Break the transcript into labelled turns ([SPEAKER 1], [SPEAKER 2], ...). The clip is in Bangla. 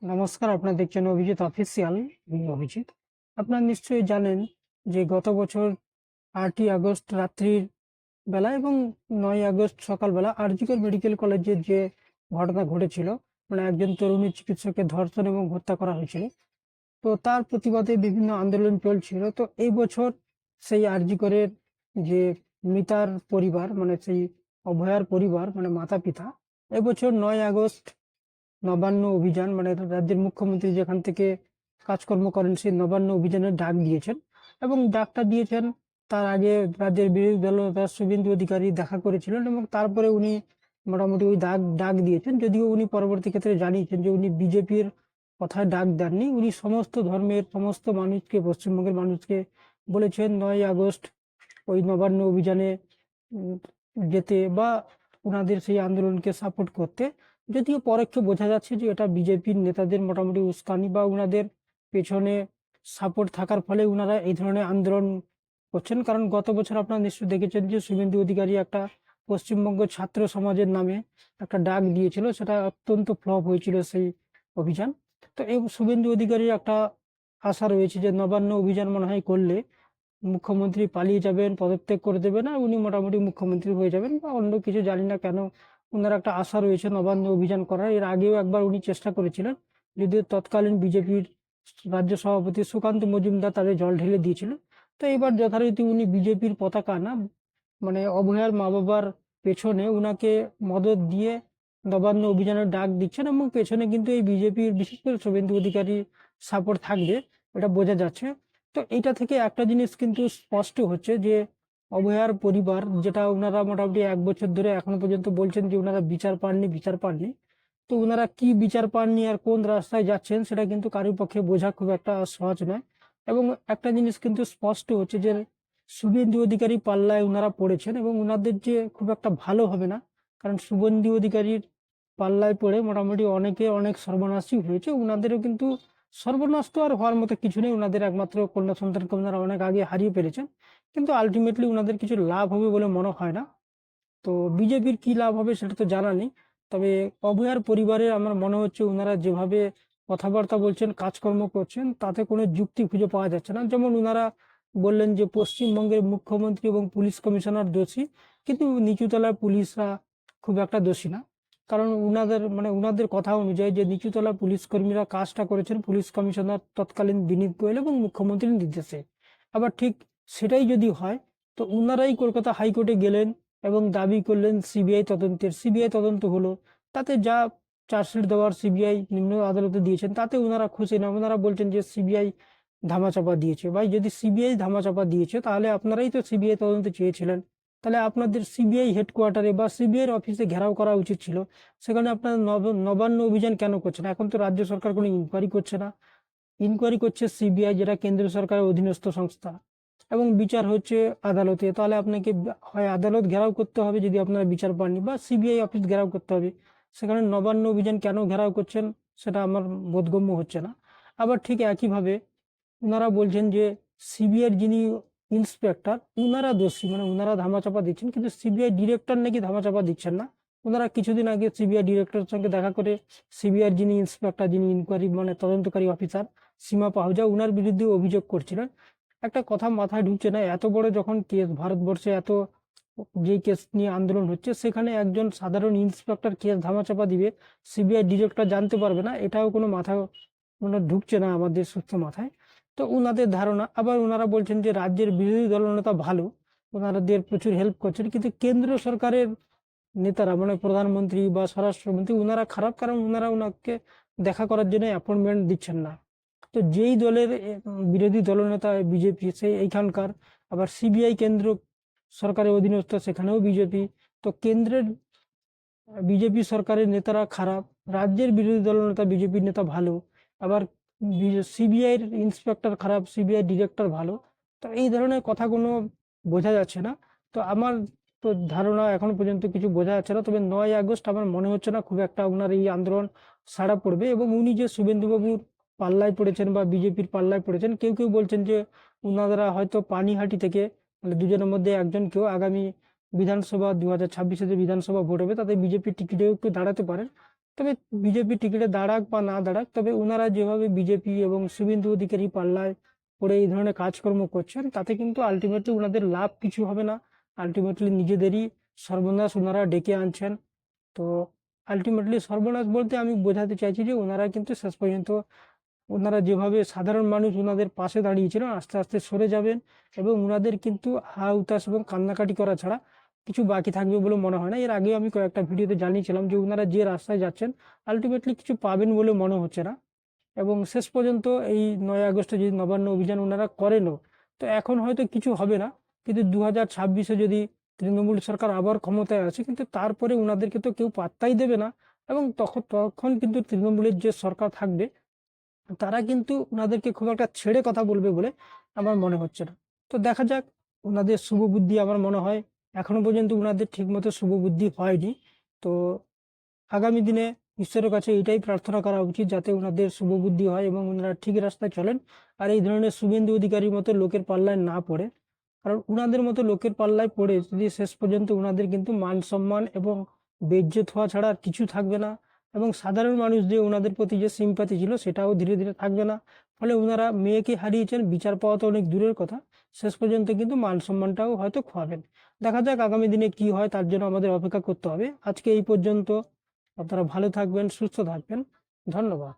[SPEAKER 1] নমস্কার, আপনারা দেখছেন অভিজিৎ অফিসিয়াল। আমি অভিজিৎ। আপনারা নিশ্চয়ই জানেন যে গত বছর ৮ই আগস্ট রাত্রির বেলা এবং ৯ই আগস্ট সকালবেলা আরজিকর মেডিকেল কলেজের যে ঘটনা ঘটেছিল, মানে একজন তরুণী চিকিৎসককে ধর্ষণ এবং হত্যা করা হয়েছিল। তো তার প্রতিবাদে বিভিন্ন আন্দোলন চলছিল। তো এই বছর সেই আরজিকরের যে মিতার পরিবার, মানে সেই অভয়ার পরিবার, মানে মাতা পিতা, এবছর ৯ই আগস্ট নবান্ন অভিযান, মানে রাজ্যের মুখ্যমন্ত্রী যেখান থেকে কাজকর্ম করেন সেই নবান্ন অভিযানের ডাক দিয়েছেন। এবং ডাকটা দিয়েছেন তার আগে রাজ্যের বিরোধী দলনেতা শুভেন্দু অধিকারী দেখা করেছিলেন এবং তারপরে উনি মোটামুটি ওই ডাক ডাক দিয়েছেন, যদিও উনি পরবর্তী ক্ষেত্রে জানিয়েছেন যে উনি বিজেপির কথায় ডাক দেননি। উনি সমস্ত ধর্মের সমস্ত মানুষকে, পশ্চিমবঙ্গের মানুষকে বলেছেন ৯ই আগস্ট ওই নবান্ন অভিযানে উম, যেতে বা ওনাদের সেই আন্দোলনকে সাপোর্ট করতে। যদিও পরোক্ষে বোঝা যাচ্ছে যে এটা বিজেপির নেতাদের মোটামুটি উস্কানি বা ওনাদের পেছনে সাপোর্ট থাকার ফলে ওনারা এই ধরনের আন্দোলন করছেন। কারণ গত বছর আপনারা নিশ্চয়ই দেখেছেন যে শুভেন্দু অধিকারী একটা পশ্চিমবঙ্গ ছাত্র সমাজের নামে একটা ডাক দিয়েছিল, সেটা অত্যন্ত ফ্লপ হয়েছিল সেই অভিযান। তো এই শুভেন্দু অধিকারীর একটা আশা রয়েছে যে নবান্ন অভিযান মনে হয় করলে মুখ্যমন্ত্রী পালিয়ে যাবেন, পদত্যাগ করে দেবেন, আর উনি মোটামুটি মুখ্যমন্ত্রী হয়ে যাবেন বা অন্য কিছু, জানি না কেন ওনার একটা আশা রয়েছে নবান্ন অভিযান করার। এর আগেও একবার উনি চেষ্টা করেছিলেন, যদিও তৎকালীন বিজেপির রাজ্য সভাপতি সুকান্ত মজুমদার তাদের জল ঢেলে দিয়েছিল। তো এবার যথারীতি উনি বিজেপির পতাকা না, মানে অভয়ার মা বাবার পেছনে উনাকে মদত দিয়ে নবান্ন অভিযানের ডাক দিচ্ছেন এবং পেছনে কিন্তু এই বিজেপির বিশেষ করে শুভেন্দু অধিকারী সাপোর্ট থাকবে, এটা বোঝা যাচ্ছে। তো এটা থেকে একটা জিনিস কিন্তু স্পষ্ট হচ্ছে যে অভয়ার পরিবার, যেটা ওনারা মোটামুটি ১ বছর ধরে এখনো পর্যন্ত বলছেন যে ওনারা বিচার পাননি, বিচার পাননি। তো ওনারা কি বিচার পাননি আর কোন রাস্তায় যাচ্ছেন সেটা কিন্তু কারোর পক্ষে বোঝা খুব একটা সহজ নয়। এবং একটা জিনিস কিন্তু স্পষ্ট হচ্ছে যে শুভেন্দু অধিকারী পাল্লায় ওনারা পড়েছেন এবং ওনাদের যে খুব একটা ভালো হবে না। কারণ শুভেন্দু অধিকারীর পাল্লায় পড়ে মোটামুটি অনেকে অনেক সর্বনাশই হয়েছে। ওনাদেরও কিন্তু সর্বনাশ তো আর হওয়ার মতো কিছু নেই, ওনাদের একমাত্র কন্যা সন্তানকে ওনারা অনেক আগে হারিয়ে ফেলেছেন। কিন্তু আলটিমেটলি ওনাদের কিছু লাভ হবে বলে মনে হয় না। তো বিজেপির কি লাভ হবে সেটা তো জানা নেই। তবে অভয়ার পরিবারের আমার মনে হচ্ছে ওনারা যেভাবে কথাবার্তা বলছেন, কাজকর্ম করছেন, তাতে কোনো যুক্তি খুঁজে পাওয়া যাচ্ছে না। যেমন ওনারা বললেন যে পশ্চিমবঙ্গের মুখ্যমন্ত্রী এবং পুলিশ কমিশনার দোষী, কিন্তু নিচুতলার পুলিশরা খুব একটা দোষী না। কারণ উনাদের কথা অনুযায়ী যে নিচুতলা পুলিশ কর্মীরা কাজটা করেছেন পুলিশ কমিশনার তৎকালীন বিনীত গোয়েল এবং মুখ্যমন্ত্রীর নির্দেশে। আবার ঠিক সেটাই যদি হয়, তো উনারাই কলকাতা হাইকোর্টে গেলেন এবং দাবি করলেন সিবিআই তদন্তের। সিবিআই তদন্ত হলো, তাতে যা চার্জশিট দেওয়ার সিবিআই নিম্ন আদালতে দিয়েছেন তাতে ওনারা খুশি না। ওনারা বলছেন যে সিবিআই ধামাচাপা দিয়েছে। ভাই, যদি সিবিআই ধামাচাপা দিয়েছে তাহলে আপনারাই তো সিবিআই তদন্ত চেয়েছিলেন। তাহলে আপনাদের সিবিআই হেডকোয়ার্টারে বা সিবিআই এর অফিসে ঘেরাও করা উচিত ছিল। সেখানে আপনারা নবান্ন অভিযান কেন করছেন? এখন তো রাজ্য সরকার কোনো ইনকোয়ারি করছে না, ইনকোয়ারি করছে সিবিআই, যেটা কেন্দ্র সরকারের অধীনস্থ সংস্থা, এবং বিচার হচ্ছে আদালতে। তাহলে আপনাকে হয় আদালত ঘেরাও করতে হবে যদি আপনারা বিচার পাননি, বা সিবিআই অফিস ঘেরাও করতে হবে। সেখানে নবান্ন অভিযান কেন ঘেরাও করছেন সেটা আমার বোধগম্য হচ্ছে না। আবার ঠিক একইভাবে ওনারা বলছেন যে সিবিআই যিনি ইন্সপেক্টর ওনারা দোষী, মানে ওনারা ধামাচাপা দিচ্ছেন, কিন্তু সিবিআই ডিরেক্টর নাকি ধামাচাপা দিচ্ছেন না। ওনারা কিছুদিন আগে সিবিআই ডিরেক্টরের সঙ্গে দেখা করে সিবিআই যিনি ইন্সপেক্টর, যিনি ইনকোয়ারি মানে তদন্তকারী অফিসার সীমা পাহুজা, ওনার বিরুদ্ধে অভিযোগ করছিলেন। একটা কথা মাথায় ঢুকছে না, এত বড় যখন কেস ভারতবর্ষে, এত যে কেস নিয়ে আন্দোলন হচ্ছে, সেখানে একজন সাধারণ ইন্সপেক্টর কেস ধামাচাপা দিবে, সিবিআই ডিরেক্টর জানতে পারবে না, এটাও কোনো মাথা মানে ঢুকছে না আমাদের সুস্থ মাথায়। তো ওনাদের ধারণা, আবার ওনারা বলছেন যে রাজ্যের বিরোধী দলনেতা ভালো, ওনাদের প্রচুর হেল্প করছেন, কিন্তু কেন্দ্র সরকারের নেতারা মানে প্রধানমন্ত্রী বা স্বরাষ্ট্রমন্ত্রী ওনারা খারাপ, কারণ ওনারা ওনাকে দেখা করার জন্য অ্যাপয়েন্টমেন্ট দিচ্ছেন না। তো যেই দলের বিরোধী দলনেতা বিজেপি, সেই এইখানকার। আবার সিবিআই কেন্দ্র সরকারের অধীনস্থ, সেখানেও বিজেপি। তো কেন্দ্রের বিজেপি সরকারের নেতারা খারাপ, রাজ্যের বিরোধী দলনেতা বিজেপির নেতা ভালো, আবার সিবিআই এর ইন্সপেক্টর খারাপ, সিবিআই ডিরেক্টর ভালো। তো এই ধরনের কথাগুলো বোঝা যাচ্ছে না। তো আমার তো ধারণা এখনো পর্যন্ত কিছু বোঝা যাচ্ছে না। তবে ৯ই আগস্ট আমার মনে হচ্ছে না খুব একটা ওনার এই আন্দোলন সাড়া পড়বে। এবং উনি যে শুভেন্দুবাবুর পাল্লায় পড়েছেন বা বিজেপির পাল্লায় পড়েছেন, কেউ কেউ বলছেন যে ওনারা হয়তো পানিহাটি থেকে, মানে দুজনের মধ্যে একজন কেউ আগামী বিধানসভা ২০২৬ যে বিধানসভা ভোট হবে তাতে বিজেপির টিকিটেও একটু দাঁড়াতে পারেন। তবে বিজেপি টিকিটে দাঁড়াক বা না দাঁড়াক, তবে ওনারা যেভাবে বিজেপি এবং শুভেন্দু অধিকারী পাল্লায় পড়ে এই ধরনের কাজকর্ম করছেন, তাতে কিন্তু আলটিমেটলি ওনাদের লাভ কিছু হবে না। আলটিমেটলি নিজেদেরই সর্বনাশ ওনারা ডেকে আনছেন। তো আলটিমেটলি সর্বনাশ বলতে আমি বোঝাতে চাইছি যে ওনারা কিন্তু শেষ পর্যন্ত, ওনারা যেভাবে সাধারণ মানুষ ওনাদের পাশে দাঁড়িয়েছিলেন, আস্তে আস্তে সরে যাবেন এবং ওনাদের কিন্তু হা হুতাশ এবং কান্নাকাটি করা ছাড়া কিছু বাকি থাকবে বলে মনে হয় না। এর আগেও আমি কয়েকটা ভিডিওতে জানিয়েছিলাম যে ওনারা যে রাস্তায় যাচ্ছেন আলটিমেটলি কিছু পাবেন বলে মনে হচ্ছে না। এবং শেষ পর্যন্ত এই 9 আগস্টে যদি নবান্ন অভিযান ওনারা করেনও, তো এখন হয়তো কিছু হবে না, কিন্তু 2026-এ যদি তৃণমূল সরকার আবার ক্ষমতায় আসে, কিন্তু তারপরে ওনাদেরকে তো কেউ পাত্তাই দেবে না। এবং তখন কিন্তু তৃণমূলের যে সরকার থাকবে, তারা কিন্তু ওনাদেরকে খুব একটা ছেড়ে কথা বলবে বলে আমার মনে হচ্ছে না। তো দেখা যাক, ওনাদের শুভবুদ্ধি, আমার মনে হয় এখনো পর্যন্ত ওনাদের ঠিকমতো শুভবুদ্ধি হয়নি। তো আগামী দিনে ঈশ্বরের কাছে এটাই প্রার্থনা করা উচিত যাতে ওনাদের শুভবুদ্ধি হয় এবং ওনারা ঠিক রাস্তায় চলেন, আর এই ধরনের শুভেন্দু অধিকারীর মতো লোকের পাল্লায় না পড়ে। কারণ ওনাদের মতো লোকের পাল্লায় পড়ে যদি শেষ পর্যন্ত ওনাদের কিন্তু মান সম্মান এবং বেইজ্জত হওয়া ছাড়া আর কিছু থাকবে না। এবং সাধারণ মানুষ যে ওনাদের প্রতি যে সিম্পাথি ছিল সেটাও ধীরে ধীরে থাকবে না। ফলে ওনারা মেয়েকে হারিয়েছেন, বিচার পাওয়া তো অনেক দূরের কথা, শেষ পর্যন্ত কিন্তু মান সম্মানটাও হয়তো খোয়াবেন। দেখা যাক আগামী দিনে কি হয়, তার জন্য আমাদের অপেক্ষা করতে হবে। আজকে এই পর্যন্ত। আপনারা ভালো থাকবেন, সুস্থ থাকবেন। ধন্যবাদ।